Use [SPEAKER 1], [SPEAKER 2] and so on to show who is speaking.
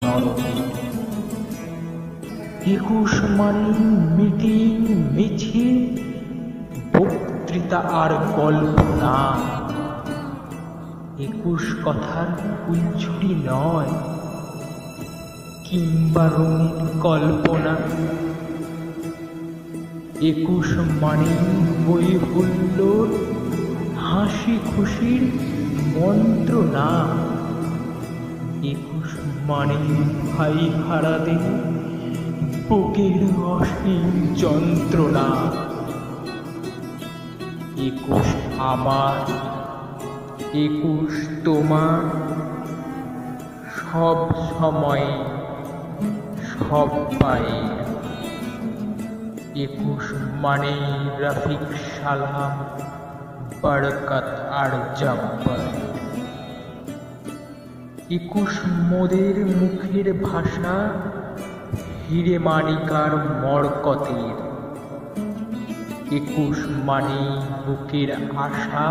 [SPEAKER 1] নরকে। 21 মানে মিটিং মিছিল, বক্তৃতা আর গল্প না। 21 কথার ফুলঝুরি নয়, কিংবা রঙিন কল্পনা। 21 মানে হই হুল্লোড়, হাসি খুশির মন্ত্রণা। 21 মানে ভাই হারাদের বুকের অসীম যন্ত্রণা। 21 আমার, 21 তোমার, সব সময়ে সব পায়ে। 21 মানে রফিক, সালাম, বরকত আর জব্বার। 21 মোদের মুখের ভাষা, হিরে মানিকার মরকতের। 21 মানে বুকের আশা,